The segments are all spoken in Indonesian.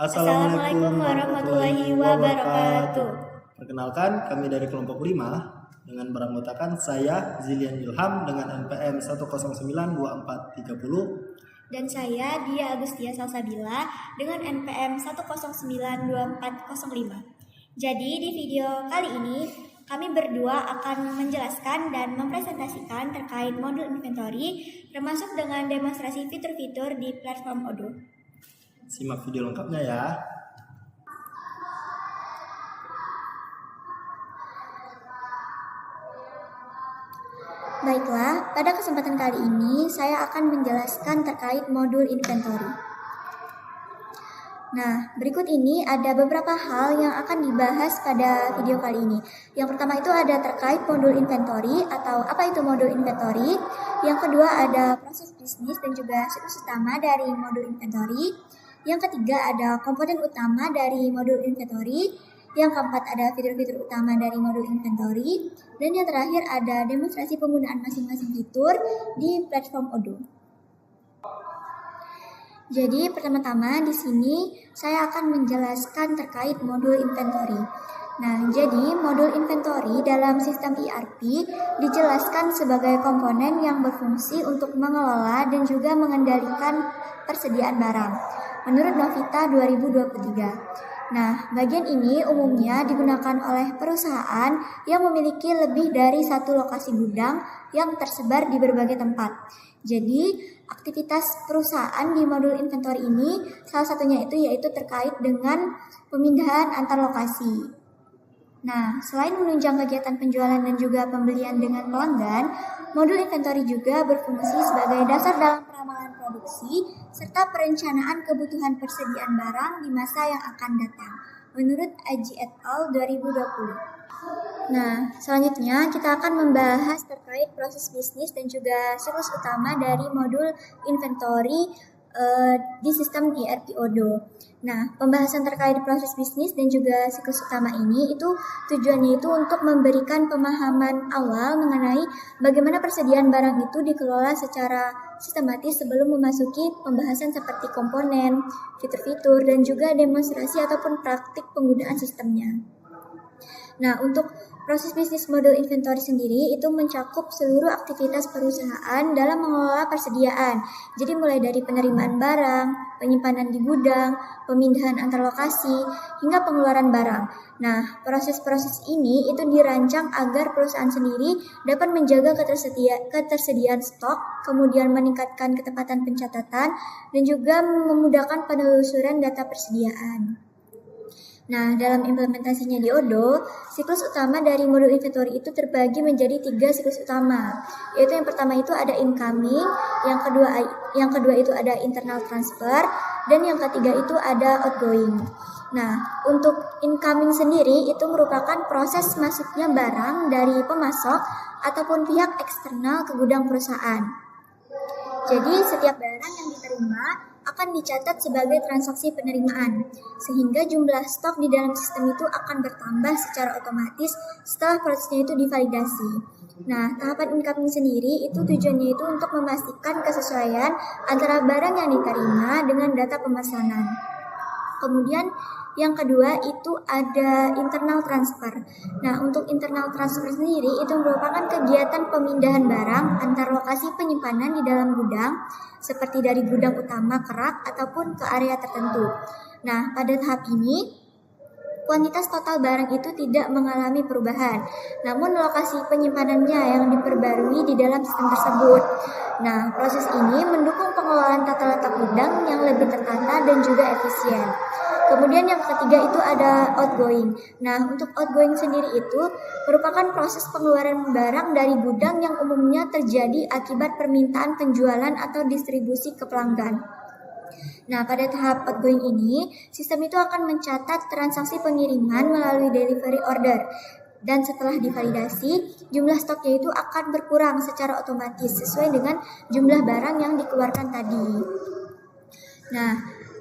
Assalamualaikum warahmatullahi wabarakatuh. Perkenalkan, kami dari kelompok 5 dengan beranggotakan saya Zilian Ilham dengan NPM 1092430 Dan saya Dia Agustia Salsabila dengan NPM 1092405. Jadi di video kali ini kami berdua akan menjelaskan dan mempresentasikan terkait modul inventory termasuk dengan demonstrasi fitur-fitur di platform Odoo. Simak video lengkapnya ya. Baiklah, pada kesempatan kali ini saya akan menjelaskan terkait modul inventory. Nah, berikut ini ada beberapa hal yang akan dibahas pada video kali ini. Yang pertama itu ada terkait modul inventory atau apa itu modul inventory. Yang kedua ada proses bisnis dan juga siklus utama dari modul inventory. Yang ketiga ada komponen utama dari modul inventory. Yang keempat ada fitur-fitur utama dari modul inventory. Dan yang terakhir ada demonstrasi penggunaan masing-masing fitur di platform Odoo. Jadi pertama-tama di sini saya akan menjelaskan terkait modul inventory. Nah, jadi modul inventory dalam sistem ERP dijelaskan sebagai komponen yang berfungsi untuk mengelola dan juga mengendalikan persediaan barang menurut Novita 2023. Nah, bagian ini umumnya digunakan oleh perusahaan yang memiliki lebih dari satu lokasi gudang yang tersebar di berbagai tempat. Jadi, aktivitas perusahaan di modul inventory ini salah satunya itu yaitu terkait dengan pemindahan antar lokasi. Nah, selain menunjang kegiatan penjualan dan juga pembelian dengan pelanggan, modul inventory juga berfungsi sebagai dasar dalam peramalan produksi serta perencanaan kebutuhan persediaan barang di masa yang akan datang, menurut Aji et al. 2020. Nah, selanjutnya kita akan membahas terkait proses bisnis dan juga siklus utama dari modul inventory di sistem ERP Odoo. Nah, pembahasan terkait proses bisnis dan juga siklus utama ini itu tujuannya itu untuk memberikan pemahaman awal mengenai bagaimana persediaan barang itu dikelola secara sistematis sebelum memasuki pembahasan seperti komponen, fitur-fitur, dan juga demonstrasi ataupun praktik penggunaan sistemnya. Nah, untuk proses bisnis modul inventory sendiri itu mencakup seluruh aktivitas perusahaan dalam mengelola persediaan. Jadi mulai dari penerimaan barang, penyimpanan di gudang, pemindahan antar lokasi, hingga pengeluaran barang. Nah, proses-proses ini itu dirancang agar perusahaan sendiri dapat menjaga ketersediaan stok, kemudian meningkatkan ketepatan pencatatan, dan juga memudahkan penelusuran data persediaan. Nah, dalam implementasinya di Odoo, siklus utama dari modul inventory itu terbagi menjadi 3 siklus utama. Yaitu yang pertama itu ada incoming, yang kedua itu ada internal transfer, dan yang ketiga itu ada outgoing. Nah, untuk incoming sendiri itu merupakan proses masuknya barang dari pemasok ataupun pihak eksternal ke gudang perusahaan. Jadi, setiap barang yang diterima akan dicatat sebagai transaksi penerimaan, sehingga jumlah stok di dalam sistem itu akan bertambah secara otomatis setelah prosesnya itu divalidasi. Nah, tahapan incoming sendiri itu tujuannya itu untuk memastikan kesesuaian antara barang yang diterima dengan data pemesanan. Kemudian yang kedua itu ada internal transfer. Nah, untuk internal transfer sendiri itu merupakan kegiatan pemindahan barang antar lokasi penyimpanan di dalam gudang, seperti dari gudang utama ke rak ataupun ke area tertentu. Nah, pada tahap ini kuantitas total barang itu tidak mengalami perubahan, namun lokasi penyimpanannya yang diperbarui di dalam sistem tersebut. Nah, proses ini mendukung pengelolaan tata letak gudang yang lebih tertata dan juga efisien. Kemudian yang ketiga itu ada outgoing. Nah, untuk outgoing sendiri itu merupakan proses pengeluaran barang dari gudang yang umumnya terjadi akibat permintaan penjualan atau distribusi ke pelanggan. Nah, pada tahap outgoing ini, sistem itu akan mencatat transaksi pengiriman melalui delivery order. Dan setelah divalidasi, jumlah stoknya itu akan berkurang secara otomatis sesuai dengan jumlah barang yang dikeluarkan tadi. Nah,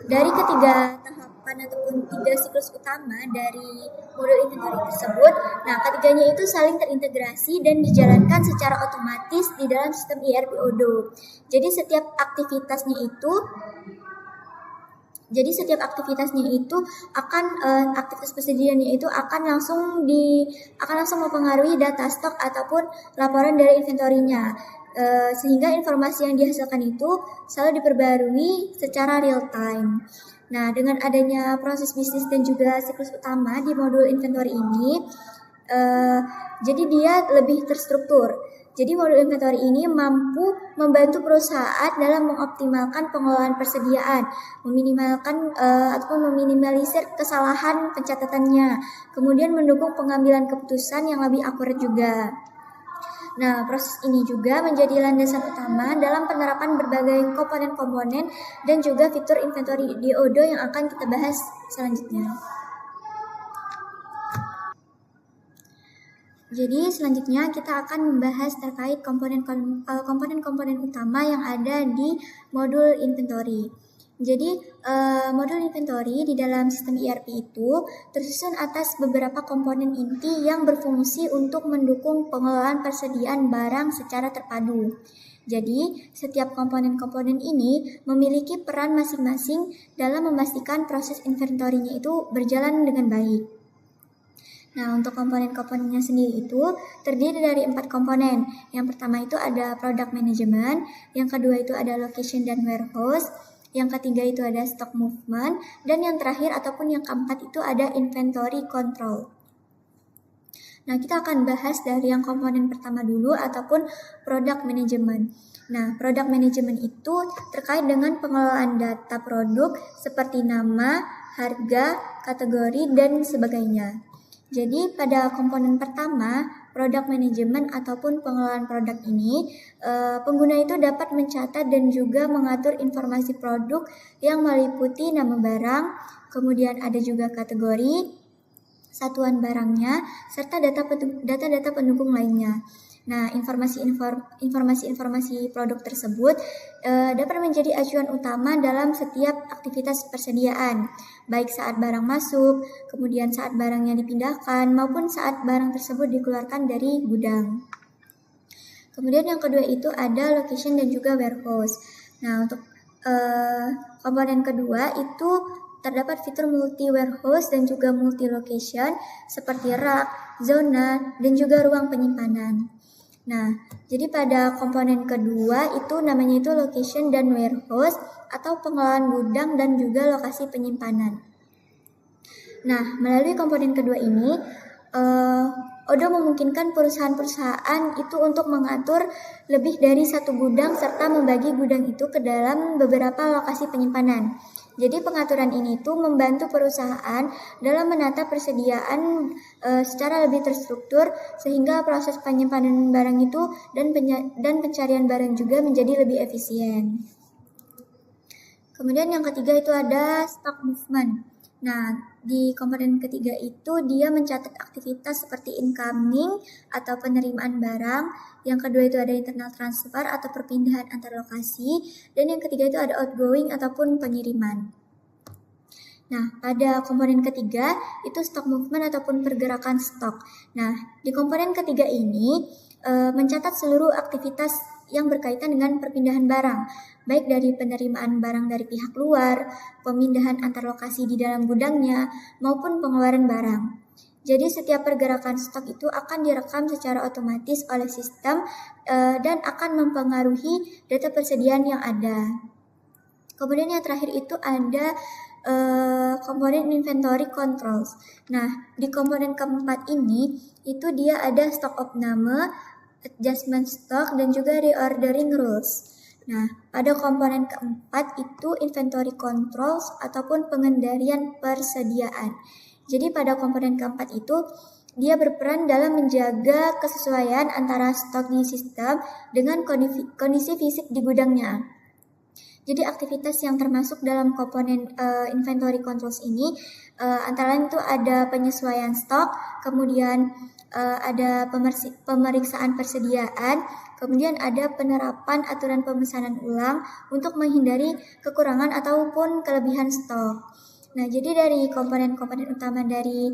dari ketiga tahapan ataupun 3 siklus utama dari modul inventory tersebut, nah ketiganya itu saling terintegrasi dan dijalankan secara otomatis di dalam sistem ERP Odoo. Jadi setiap aktivitasnya itu Jadi setiap aktivitasnya itu akan aktivitas persediaannya itu akan langsung mempengaruhi data stok ataupun laporan dari inventorinya. Sehingga informasi yang dihasilkan itu selalu diperbarui secara real time. Nah, dengan adanya proses bisnis dan juga siklus utama di modul inventory ini, jadi dia lebih terstruktur. Jadi modul inventory ini mampu membantu perusahaan dalam mengoptimalkan pengelolaan persediaan, meminimalisir kesalahan pencatatannya, kemudian mendukung pengambilan keputusan yang lebih akurat juga. Nah, proses ini juga menjadi landasan utama dalam penerapan berbagai komponen-komponen dan juga fitur inventory di Odoo yang akan kita bahas selanjutnya. Jadi selanjutnya kita akan membahas terkait komponen-komponen utama yang ada di modul inventory. Jadi modul inventory di dalam sistem ERP itu tersusun atas beberapa komponen inti yang berfungsi untuk mendukung pengelolaan persediaan barang secara terpadu. Jadi, setiap komponen-komponen ini memiliki peran masing-masing dalam memastikan proses inventory-nya itu berjalan dengan baik. Nah, untuk komponen-komponennya sendiri itu terdiri dari 4 komponen. Yang pertama itu ada product management, yang kedua itu ada location dan warehouse, yang ketiga itu ada stock movement, dan yang terakhir ataupun yang keempat itu ada inventory control. Nah, kita akan bahas dari yang komponen pertama dulu ataupun product management. Nah, product management itu terkait dengan pengelolaan data produk seperti nama, harga, kategori, dan sebagainya. Jadi pada komponen pertama, product management ataupun pengelolaan produk ini, pengguna itu dapat mencatat dan juga mengatur informasi produk yang meliputi nama barang, kemudian ada juga kategori, satuan barangnya, serta data-data pendukung lainnya. Nah, informasi produk tersebut dapat menjadi acuan utama dalam setiap aktivitas persediaan, baik saat barang masuk, kemudian saat barangnya dipindahkan, maupun saat barang tersebut dikeluarkan dari gudang. Kemudian yang kedua itu ada location dan juga warehouse. Nah, untuk komponen kedua itu terdapat fitur multi warehouse dan juga multi location seperti rak, zona, dan juga ruang penyimpanan. Nah, jadi pada komponen kedua itu namanya itu location dan warehouse atau pengelolaan gudang dan juga lokasi penyimpanan. Nah, melalui komponen kedua ini, Odoo memungkinkan perusahaan-perusahaan itu untuk mengatur lebih dari satu gudang serta membagi gudang itu ke dalam beberapa lokasi penyimpanan. Jadi pengaturan ini tuh membantu perusahaan dalam menata persediaan secara lebih terstruktur sehingga proses penyimpanan barang itu dan pencarian barang juga menjadi lebih efisien. Kemudian yang ketiga itu ada stock movement. Nah, di komponen ketiga itu dia mencatat aktivitas seperti incoming atau penerimaan barang. Yang kedua itu ada internal transfer atau perpindahan antar lokasi. Dan yang ketiga itu ada outgoing ataupun pengiriman. Nah, pada komponen ketiga itu stock movement ataupun pergerakan stok. Nah, di komponen ketiga ini mencatat seluruh aktivitas yang berkaitan dengan perpindahan barang, baik dari penerimaan barang dari pihak luar, pemindahan antar lokasi di dalam gudangnya, maupun pengeluaran barang. Jadi setiap pergerakan stok itu akan direkam secara otomatis oleh sistem dan akan mempengaruhi data persediaan yang ada. Kemudian yang terakhir itu ada komponen inventory controls. Nah, di komponen keempat ini itu dia ada stock opname, adjustment stock, dan juga reordering rules. Nah, pada komponen keempat itu inventory controls ataupun pengendalian persediaan. Jadi pada komponen keempat itu dia berperan dalam menjaga kesesuaian antara stok di sistem dengan kondisi fisik di gudangnya. Jadi aktivitas yang termasuk dalam komponen inventory controls ini antara lain itu ada penyesuaian stok, kemudian ada pemeriksaan persediaan, kemudian ada penerapan aturan pemesanan ulang untuk menghindari kekurangan ataupun kelebihan stok. Nah, jadi dari komponen-komponen utama dari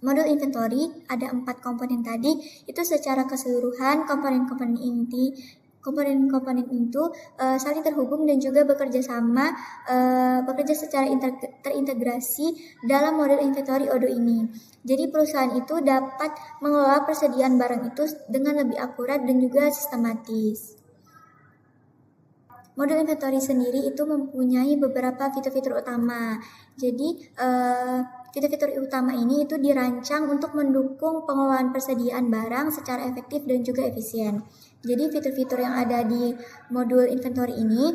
modul inventory ada 4 komponen tadi, itu secara keseluruhan komponen-komponen inti komponen-komponen itu saling terhubung dan juga bekerja secara terintegrasi dalam model inventory Odoo ini. Jadi perusahaan itu dapat mengelola persediaan barang itu dengan lebih akurat dan juga sistematis. Modul inventory sendiri itu mempunyai beberapa fitur-fitur utama. Jadi, fitur-fitur utama ini itu dirancang untuk mendukung pengelolaan persediaan barang secara efektif dan juga efisien. Jadi, fitur-fitur yang ada di modul inventory ini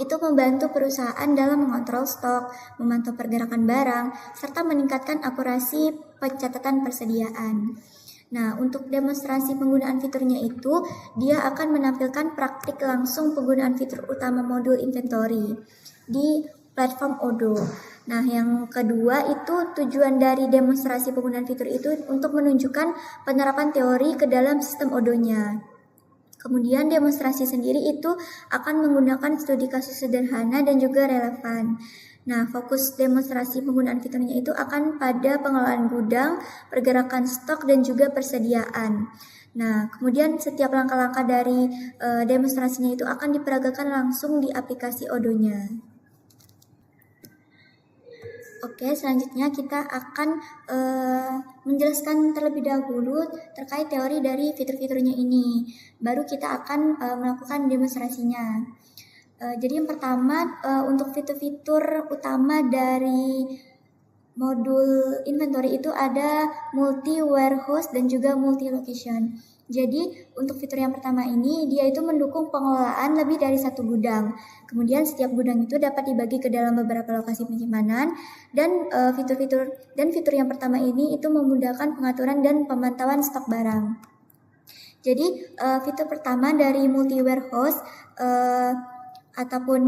itu membantu perusahaan dalam mengontrol stok, memantau pergerakan barang, serta meningkatkan akurasi pencatatan persediaan. Nah, untuk demonstrasi penggunaan fiturnya itu, dia akan menampilkan praktik langsung penggunaan fitur utama modul inventory di platform Odoo. Nah, yang kedua itu tujuan dari demonstrasi penggunaan fitur itu untuk menunjukkan penerapan teori ke dalam sistem Odoo-nya. Kemudian demonstrasi sendiri itu akan menggunakan studi kasus sederhana dan juga relevan. Nah, fokus demonstrasi penggunaan fiturnya itu akan pada pengelolaan gudang, pergerakan stok, dan juga persediaan. Nah, kemudian setiap langkah-langkah dari demonstrasinya itu akan diperagakan langsung di aplikasi Odoo-nya. Oke, selanjutnya kita akan menjelaskan terlebih dahulu terkait teori dari fitur-fiturnya ini. Baru kita akan melakukan demonstrasinya. Jadi yang pertama, untuk fitur-fitur utama dari modul inventory itu ada multi warehouse dan juga multi location. Jadi untuk fitur yang pertama ini dia itu mendukung pengelolaan lebih dari satu gudang. Kemudian setiap gudang itu dapat dibagi ke dalam beberapa lokasi penyimpanan dan fitur yang pertama ini itu memudahkan pengaturan dan pemantauan stok barang. Jadi fitur pertama dari multi warehouse ataupun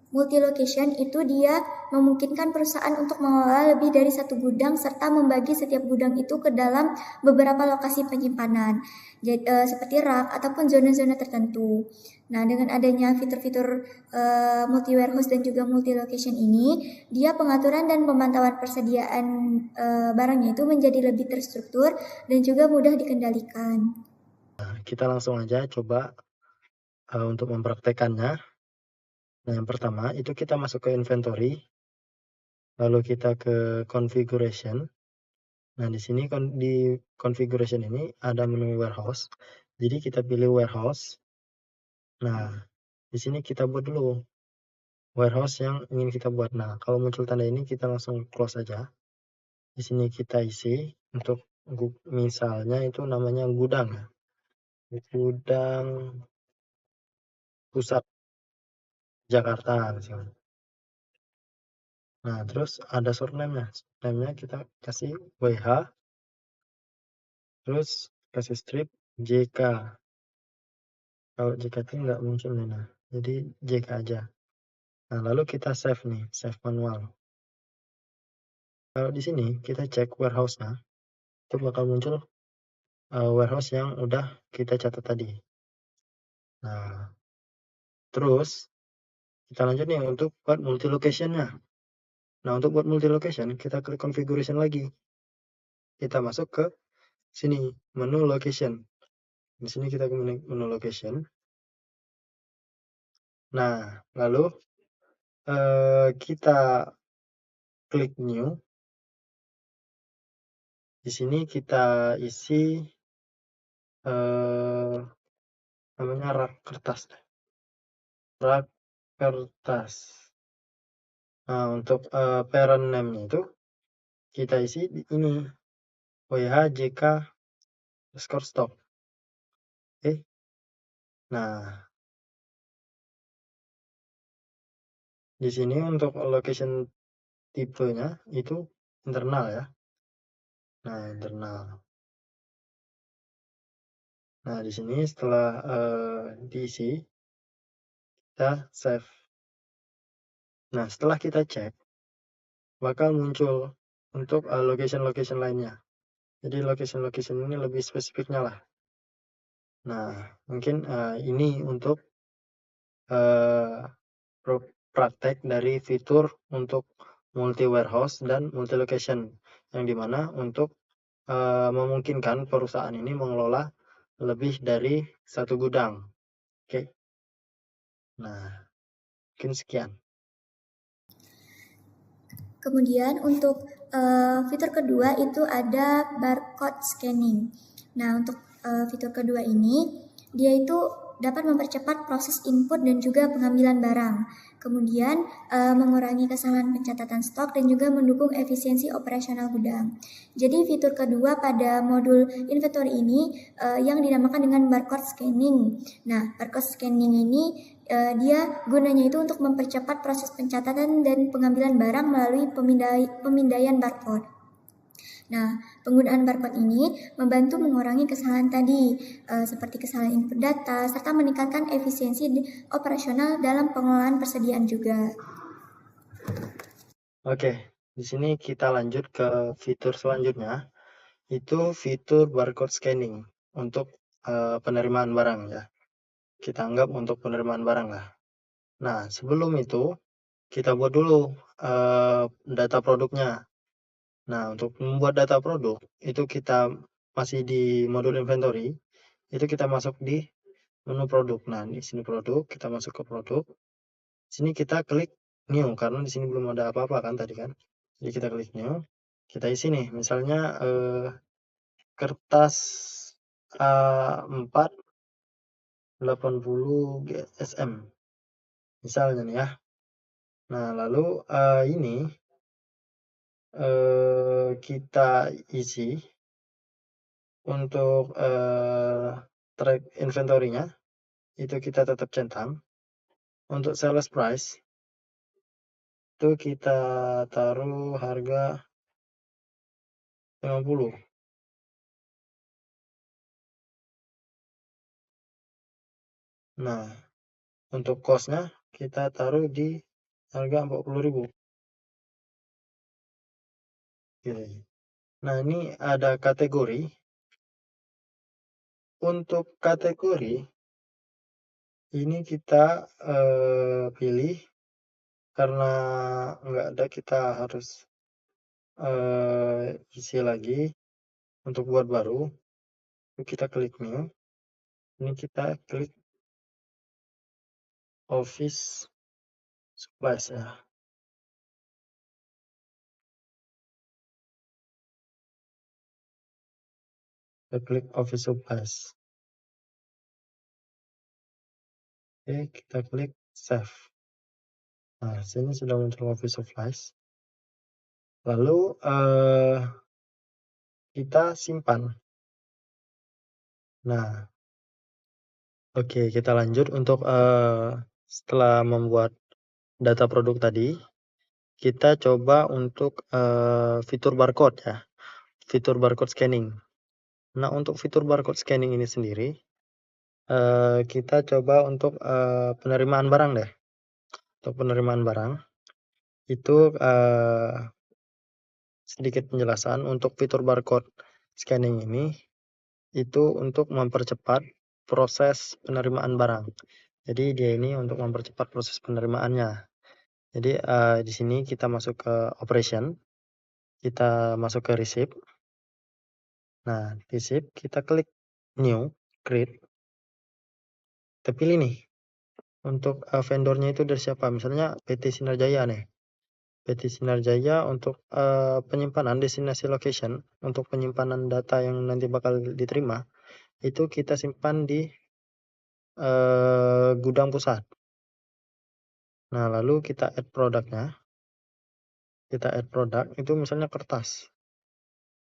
multi location itu dia memungkinkan perusahaan untuk mengelola lebih dari satu gudang serta membagi setiap gudang itu ke dalam beberapa lokasi penyimpanan seperti rak ataupun zona-zona tertentu. Nah, dengan adanya fitur-fitur multi warehouse dan juga multi location ini, dia pengaturan dan pemantauan persediaan barangnya itu menjadi lebih terstruktur dan juga mudah dikendalikan. Nah, kita langsung aja coba untuk mempraktekannya. Nah, yang pertama itu kita masuk ke inventory, lalu kita ke configuration. Nah, di sini di configuration ini ada menu warehouse. Jadi kita pilih warehouse. Nah, di sini kita buat dulu warehouse yang ingin kita buat. Nah, kalau muncul tanda ini kita langsung close aja. Di sini kita isi untuk misalnya itu namanya gudang ya. Gudang pusat Jakarta misalnya. Nah, terus ada short name-nya. Name-nya kita kasih WH. Terus kasih strip JK. Kalau JK itu nggak muncul nih, nah. Jadi JK aja. Nah, lalu kita save nih, save manual. Kalau di sini kita cek warehouse-nya, itu bakal muncul warehouse yang udah kita catat tadi. Nah, terus kita lanjut nih untuk buat multi location-nya. Nah, untuk buat multi location, kita klik configuration lagi. Kita masuk ke sini, menu location. Di sini kita ke menu location. Nah, lalu kita klik new. Di sini kita isi namanya rak kertas. Rak kertas. Nah, untuk parent name-nya itu kita isi di ini WHJK underscore stock. Oke. Nah, di sini untuk location tipenya itu internal ya. Nah, internal. Nah, di sini setelah diisi kita save. Nah, setelah kita cek bakal muncul untuk location-location lainnya. Jadi location-location ini lebih spesifiknya lah. Nah, mungkin ini untuk praktek dari fitur untuk multi warehouse dan multi location, yang dimana untuk memungkinkan perusahaan ini mengelola lebih dari satu gudang. Oke. Nah, mungkin sekian. Kemudian untuk fitur kedua itu ada barcode scanning. Nah, untuk fitur kedua ini dia itu dapat mempercepat proses input dan juga pengambilan barang. Kemudian mengurangi kesalahan pencatatan stok dan juga mendukung efisiensi operasional gudang. Jadi fitur kedua pada modul inventory ini yang dinamakan dengan barcode scanning. Nah, barcode scanning ini dia gunanya itu untuk mempercepat proses pencatatan dan pengambilan barang melalui pemindaian barcode. Nah, penggunaan barcode ini membantu mengurangi kesalahan tadi, seperti kesalahan input data, serta meningkatkan efisiensi operasional dalam pengelolaan persediaan juga. Oke, di sini kita lanjut ke fitur selanjutnya, itu fitur barcode scanning untuk penerimaan barang ya. Kita anggap untuk penerimaan barang lah. Nah, sebelum itu kita buat dulu data produknya. Nah, untuk membuat data produk itu kita masih di modul inventory, itu kita masuk di menu produk. Nah, di sini produk, kita masuk ke produk. Sini kita klik new karena di sini belum ada apa-apa kan tadi kan. Jadi kita klik new, kita isi nih misalnya kertas A4 80 GSM. Misalnya nih ya. Nah, lalu ini kita isi untuk track inventory-nya itu kita tetap centang. Untuk sales price itu kita taruh harga 50. Nah, untuk cost-nya kita taruh di harga 40.000. Gitu. Nah, ini ada kategori. Untuk kategori ini kita pilih karena nggak ada kita harus isi lagi untuk buat baru. Kita klik new. Ini kita klik office supplies ya. Kita klik office supplies. Oke, kita klik save. Nah, sini sudah muncul office supplies. Lalu kita simpan. Nah, oke, kita lanjut untuk setelah membuat data produk tadi, kita coba untuk fitur barcode ya, fitur barcode scanning. Nah, untuk fitur barcode scanning ini sendiri, kita coba untuk penerimaan barang deh. Untuk penerimaan barang, itu sedikit penjelasan untuk fitur barcode scanning ini, itu untuk mempercepat proses penerimaan barang. Jadi dia ini untuk mempercepat proses penerimaannya. Jadi di sini kita masuk ke operation, kita masuk ke receipt. Nah, receipt kita klik new, create. Kita pilih nih untuk vendornya itu dari siapa. Misalnya PT Sinar Jaya nih. PT Sinar Jaya untuk penyimpanan destinasi location, untuk penyimpanan data yang nanti bakal diterima, itu kita simpan di gudang pusat. Nah, lalu kita add produknya. Kita add produk itu misalnya kertas.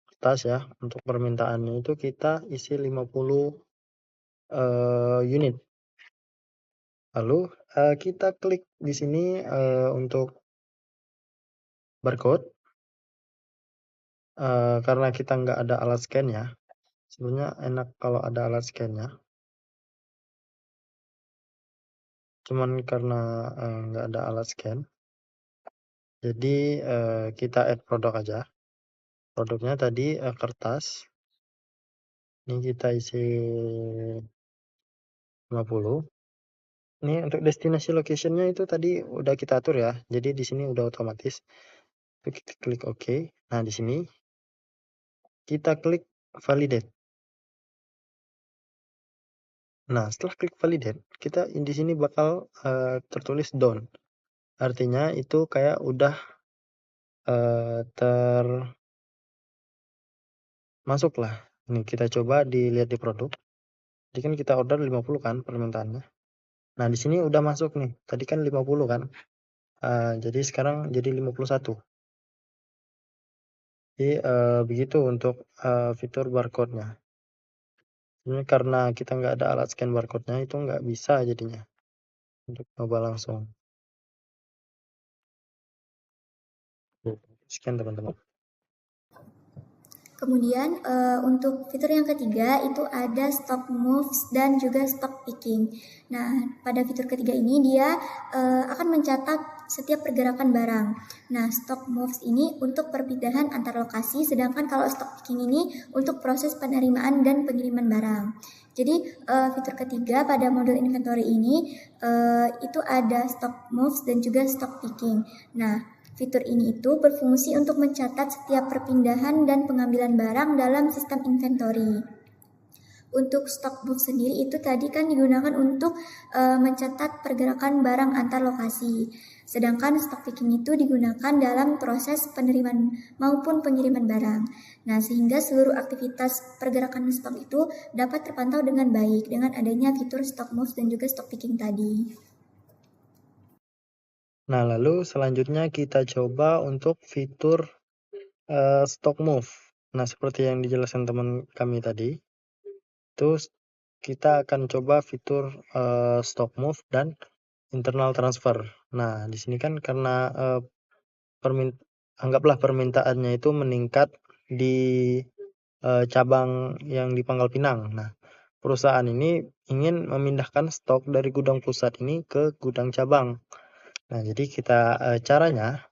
Kertas ya, untuk permintaannya itu kita isi 50 unit. Lalu kita klik di sini untuk barcode. Karena kita nggak ada alat scan ya. Sebenarnya enak kalau ada alat scan-nya. Cuman karena nggak ada alat scan, jadi kita add produk aja. Produknya tadi kertas. Ini kita isi 50. Ini untuk destinasi location-nya itu tadi udah kita atur ya. Jadi di sini udah otomatis. Kita klik OK. Nah, di sini kita klik validate. Nah, setelah klik validate, kita di sini bakal tertulis done. Artinya itu kayak udah termasuk lah. Nih kita coba dilihat di produk. Jadi kan kita order 50 kan permintaannya. Nah, di sini udah masuk nih. Tadi kan 50 kan. Jadi sekarang jadi 51. Jadi begitu untuk fitur barcode-nya. Ini karena kita nggak ada alat scan barcode-nya itu nggak bisa jadinya untuk coba langsung. Scan teman-teman. Kemudian untuk fitur yang ketiga itu ada stock moves dan juga stock picking. Nah, pada fitur ketiga ini dia akan mencatat setiap pergerakan barang. Nah, stock moves ini untuk perpindahan antar lokasi, sedangkan kalau stock picking ini untuk proses penerimaan dan pengiriman barang. Jadi fitur ketiga pada modul inventory ini itu ada stock moves dan juga stock picking. Nah, fitur ini itu berfungsi untuk mencatat setiap perpindahan dan pengambilan barang dalam sistem inventory. Untuk stock book sendiri itu tadi kan digunakan untuk mencatat pergerakan barang antar lokasi. Sedangkan stock picking itu digunakan dalam proses penerimaan maupun pengiriman barang. Nah, sehingga seluruh aktivitas pergerakan stok itu dapat terpantau dengan baik dengan adanya fitur stock moves dan juga stock picking tadi. Nah, lalu selanjutnya kita coba untuk fitur stock move. Nah, seperti yang dijelaskan teman kami tadi, terus kita akan coba fitur stock move dan internal transfer. Nah, di sini kan karena anggaplah permintaannya itu meningkat di cabang yang di Pangkal Pinang. Nah, perusahaan ini ingin memindahkan stok dari gudang pusat ini ke gudang cabang. Nah, jadi kita caranya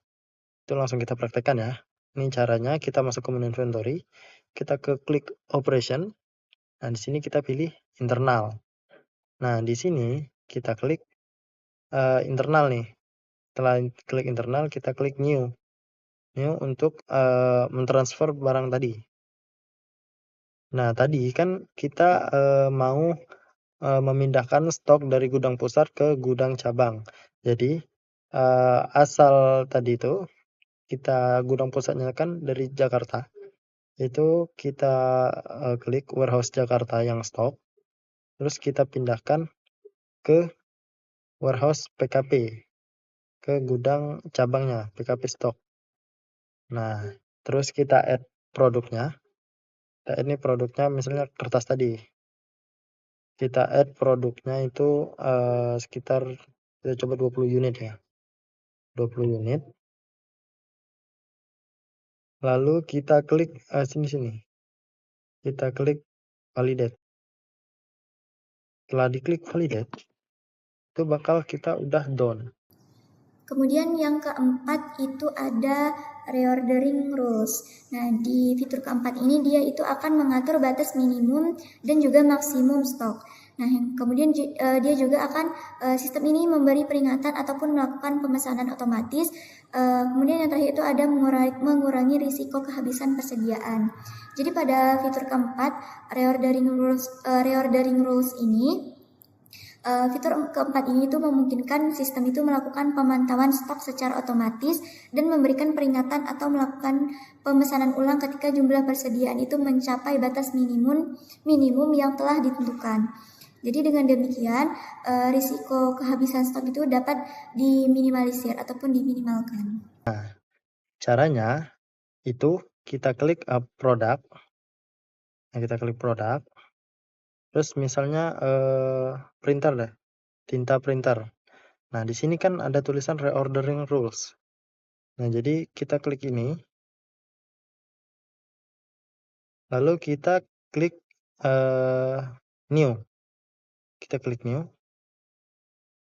itu langsung kita praktekkan ya. Ini caranya kita masuk ke menu inventory, kita ke klik operation. Nah, di sini kita pilih internal. Nah, di sini kita klik internal nih. Setelah klik internal, kita klik new. New untuk mentransfer barang tadi. Nah, tadi kan kita mau memindahkan stok dari gudang pusat ke gudang cabang. Jadi asal tadi itu kita gudang pusatnya kan dari Jakarta. Itu kita klik warehouse Jakarta yang stok. Terus kita pindahkan ke warehouse PKP, ke gudang cabangnya, PKP stok. Nah, terus kita add produknya. Kita add ini produknya misalnya kertas tadi. Kita add produknya itu sekitar kita coba 20 unit ya. 20 unit. Lalu kita klik sini. Kita klik validate. Setelah diklik validate, itu bakal kita udah done. Kemudian yang keempat itu ada reordering rules. Nah, di fitur keempat ini dia itu akan mengatur batas minimum dan juga maksimum stok. Nah, kemudian dia juga akan sistem ini memberi peringatan ataupun melakukan pemesanan otomatis. Kemudian yang terakhir itu ada mengurangi risiko kehabisan persediaan. Jadi pada fitur keempat reordering rules ini fitur keempat ini tuh memungkinkan sistem itu melakukan pemantauan stok secara otomatis dan memberikan peringatan atau melakukan pemesanan ulang ketika jumlah persediaan itu mencapai batas minimum yang telah ditentukan. Jadi dengan demikian risiko kehabisan stok itu dapat diminimalisir ataupun diminimalkan. Nah, caranya itu kita klik produk. Nah, kita klik produk. Terus misalnya printer deh, tinta printer. Nah, di sini kan ada tulisan reordering rules. Nah, jadi kita klik ini. Lalu kita klik new. Kita klik new.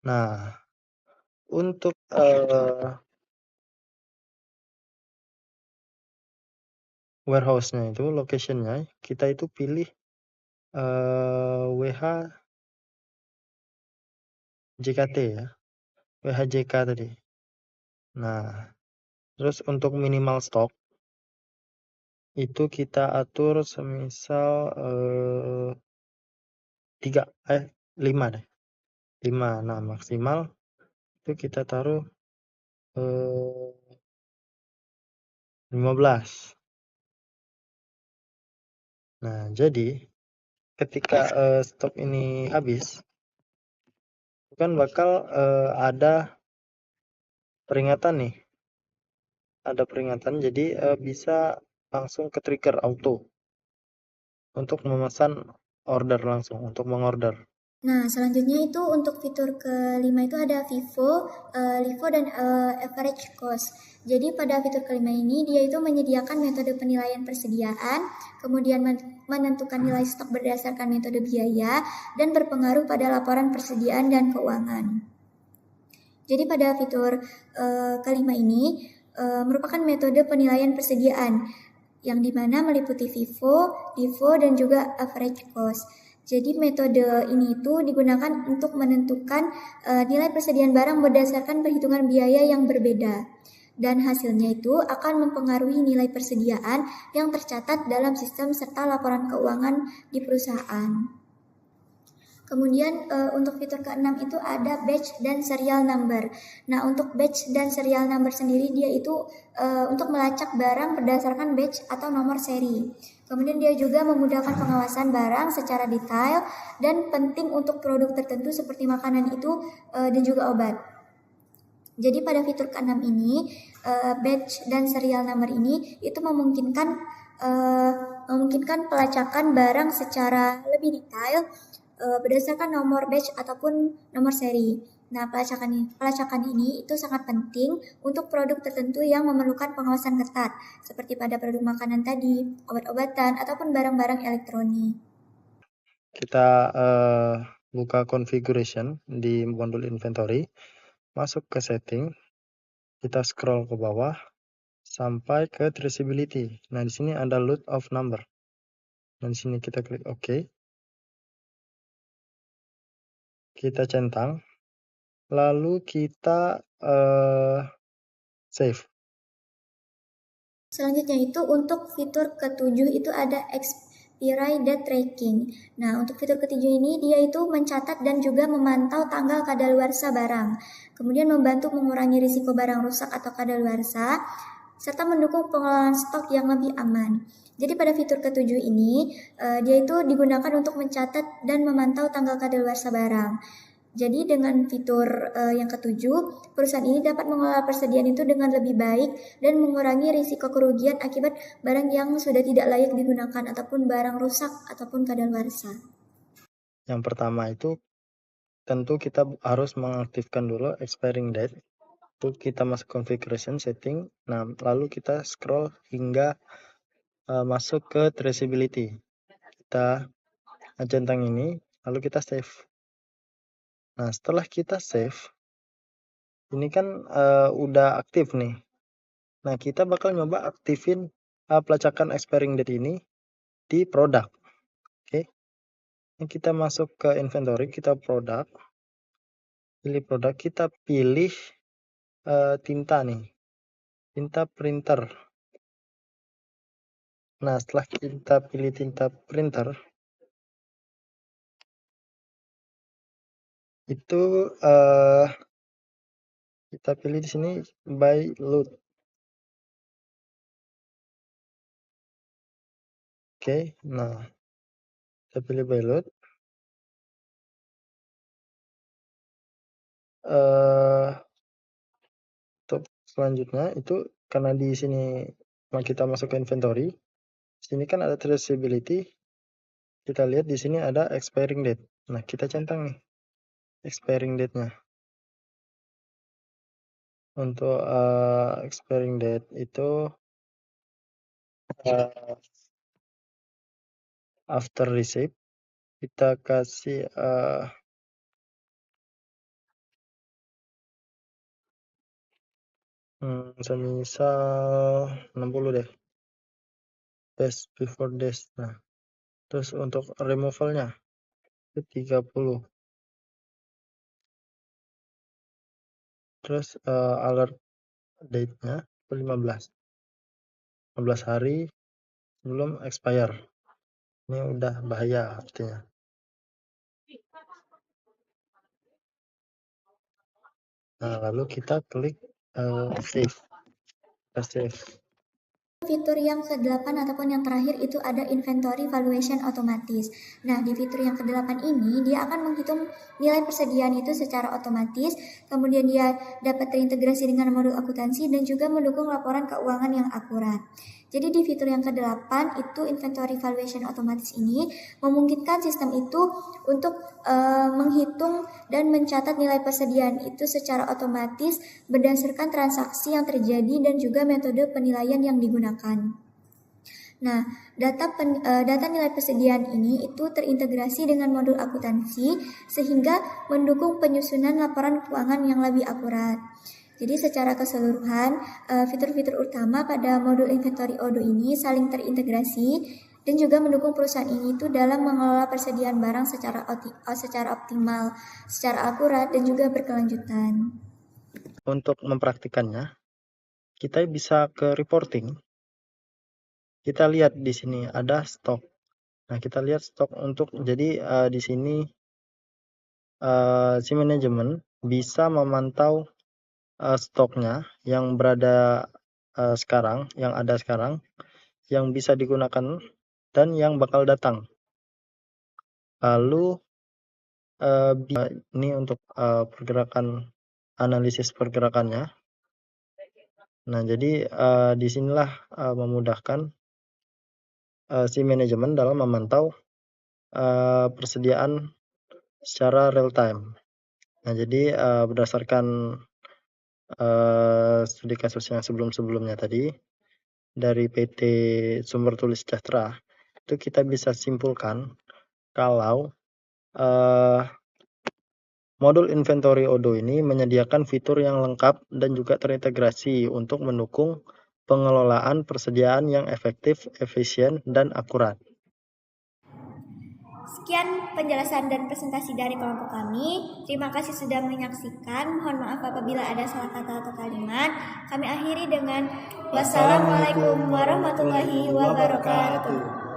Nah, untuk warehouse-nya itu, location-nya, kita itu pilih WHJKT ya. WHJK tadi. Nah, terus untuk minimal stok itu kita atur semisal 3 5 deh. 5. Nah, maksimal itu kita taruh 15. Nah, jadi ketika stok ini habis, kan bakal ada peringatan nih. Ada peringatan, jadi bisa langsung ke trigger auto untuk memesan order langsung, untuk mengorder. Nah, selanjutnya itu untuk fitur kelima itu ada LIFO dan average cost. Jadi pada fitur kelima ini dia itu menyediakan metode penilaian persediaan, kemudian menentukan nilai stok berdasarkan metode biaya, dan berpengaruh pada laporan persediaan dan keuangan. Jadi pada fitur kelima ini merupakan metode penilaian persediaan yang dimana meliputi FIFO, LIFO, dan juga average cost. Jadi metode ini itu digunakan untuk menentukan nilai persediaan barang berdasarkan perhitungan biaya yang berbeda. Dan hasilnya itu akan mempengaruhi nilai persediaan yang tercatat dalam sistem serta laporan keuangan di perusahaan. Kemudian untuk fitur keenam itu ada batch dan serial number. Nah, untuk batch dan serial number sendiri dia itu untuk melacak barang berdasarkan batch atau nomor seri. Kemudian dia juga memudahkan pengawasan barang secara detail dan penting untuk produk tertentu seperti makanan itu dan juga obat. Jadi pada fitur keenam ini batch dan serial number ini itu memungkinkan pelacakan barang secara lebih detail berdasarkan nomor batch ataupun nomor seri. Nah, pelacakan ini itu sangat penting untuk produk tertentu yang memerlukan pengawasan ketat, seperti pada produk makanan tadi, obat-obatan, ataupun barang-barang elektronik. Kita buka configuration di modul inventory, masuk ke setting, kita scroll ke bawah sampai ke traceability. Nah, di sini ada load of number. Dan di sini kita klik OK. Kita centang, lalu kita save. Selanjutnya itu untuk fitur ketujuh itu ada expiry date tracking. Nah, untuk fitur ketujuh ini dia itu mencatat dan juga memantau tanggal kadaluarsa barang. Kemudian membantu mengurangi risiko barang rusak atau kadaluarsa serta mendukung pengelolaan stok yang lebih aman. Jadi pada fitur ketujuh ini dia itu digunakan untuk mencatat dan memantau tanggal kadaluarsa barang. Jadi dengan fitur yang ketujuh, perusahaan ini dapat mengelola persediaan itu dengan lebih baik dan mengurangi risiko kerugian akibat barang yang sudah tidak layak digunakan ataupun barang rusak ataupun kadaluarsa. Yang pertama itu tentu kita harus mengaktifkan dulu expiring date. Itu kita masuk configuration setting, nah lalu kita scroll hingga masuk ke traceability. Kita centang ini, lalu kita save. Nah, setelah kita save, ini kan udah aktif nih. Nah, kita bakal nyoba aktifin pelacakan expiring date ini di produk. Oke. Ini kita masuk ke inventory, kita produk. Pilih produk, kita pilih tinta nih. Tinta printer. Nah, setelah kita pilih tinta printer, itu kita pilih di sini by load. Oke, nah kita pilih by load. Untuk selanjutnya itu karena di sini kita masuk ke inventory, sini kan ada traceability. Kita lihat di sini ada expiring date. Nah, kita centang nih expiring date-nya. Untuk expiring date itu after receipt kita kasih semisal 60 deh. Best before days. Nah, terus untuk removalnya itu 30. Terus alert date-nya 15 hari sebelum expire. Ini udah bahaya artinya. Nah, lalu kita klik save. Kita save. Fitur yang ke-8 ataupun yang terakhir itu ada inventory valuation otomatis. Nah, di fitur yang ke-8 ini dia akan menghitung nilai persediaan itu secara otomatis, kemudian dia dapat terintegrasi dengan modul akuntansi dan juga mendukung laporan keuangan yang akurat. Jadi di fitur yang ke-8 itu inventory valuation otomatis ini memungkinkan sistem itu untuk menghitung dan mencatat nilai persediaan itu secara otomatis berdasarkan transaksi yang terjadi dan juga metode penilaian yang digunakan. Nah, data nilai persediaan ini itu terintegrasi dengan modul akuntansi sehingga mendukung penyusunan laporan keuangan yang lebih akurat. Jadi secara keseluruhan, fitur-fitur utama pada modul inventory Odoo ini saling terintegrasi dan juga mendukung perusahaan ini itu dalam mengelola persediaan barang secara optimal, secara akurat dan juga berkelanjutan. Untuk mempraktikannya, kita bisa ke reporting. Kita lihat di sini ada stok. Nah, kita lihat stok untuk jadi di sini si manajemen bisa memantau stoknya yang berada sekarang, yang ada sekarang, yang bisa digunakan dan yang bakal datang. Lalu ini untuk pergerakan, analisis pergerakannya. Nah, jadi disinilah memudahkan si manajemen dalam memantau persediaan secara real time. Nah, jadi berdasarkan studi kasus yang sebelum-sebelumnya tadi dari PT Sumber Tulis Sejahtera, itu kita bisa simpulkan kalau modul inventory Odoo ini menyediakan fitur yang lengkap dan juga terintegrasi untuk mendukung pengelolaan persediaan yang efektif, efisien, dan akurat. Sekian penjelasan dan presentasi dari kelompok kami. Terima kasih sudah menyaksikan. Mohon maaf apabila ada salah kata atau kalimat. Kami akhiri dengan wassalamualaikum warahmatullahi wabarakatuh.